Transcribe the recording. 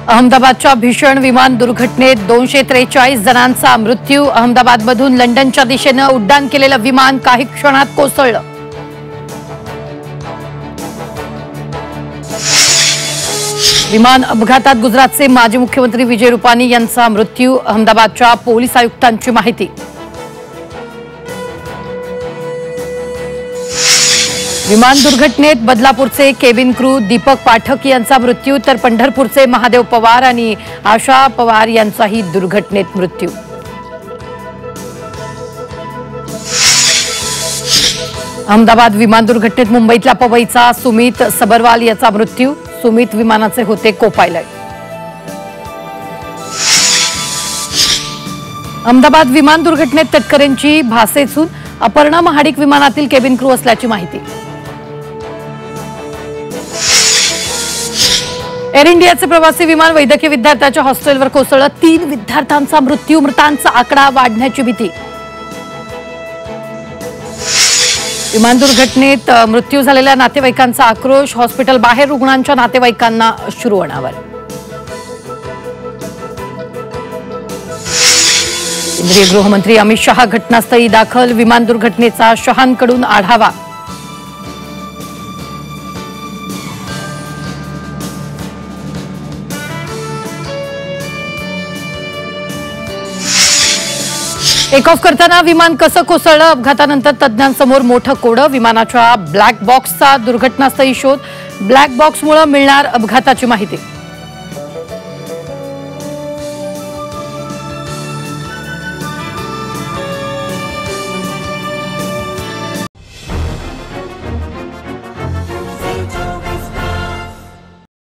अहमदाबादच्या भीषण विमान दुर्घटनेत 243 जणांचा मृत्यू। अहमदाबादमधून लंडनच्या दिशेने उड्डाण केलेलं विमान काही क्षणात कोसळलं। विमान अपघातात गुजरातचे माजी मुख्यमंत्री विजय रुपानी यांचा मृत्यू। अहमदाबादच्या पोलीस आयुक्तांची माहिती। विमान दुर्घटनेत बदलापूरचे केबिन क्रू दीपक पाठक यांचा मृत्यू, तर पंढरपूरचे महादेव पवार आणि आशा पवार यांचाही दुर्घटनेत मृत्यू। अहमदाबाद विमान दुर्घटनेत मुंबईतल्या पवईचा सुमित सबरवाल याचा मृत्यू। सुमित विमानाचे होते को पायलट। अहमदाबाद विमान दुर्घटनेत तटकरेंची भासेसून अपर्णा महाडिक विमानातील केबिन क्रू असल्याची माहिती। एअर इंडियाचे प्रवासी विमान वैद्यकीय विद्यार्थ्याच्या हॉस्टेलवर कोसळलं। 3 विद्यार्थ्यांचा मृत्यू, मृतांचा आकडा वाढण्याची भीती। विमान दुर्घटनेत मृत्यू झालेल्या नातेवाईकांचा आक्रोश, हॉस्पिटल बाहेर रुग्णांच्या नातेवाईकांना अश्रू अनावर। केंद्रीय गृहमंत्री अमित शहा घटनास्थळी दाखल, विमान दुर्घटनेचा शहांकडून आढावा। टेक ऑफ करताना विमान कसं कोसळलं, अपघातानंतर तज्ञांसमोर मोठं कोडं। विमानाच्या ब्लॅक बॉक्सचा दुर्घटनास्थळी शोध, ब्लॅक बॉक्समुळे मिळणार अपघाताची माहिती।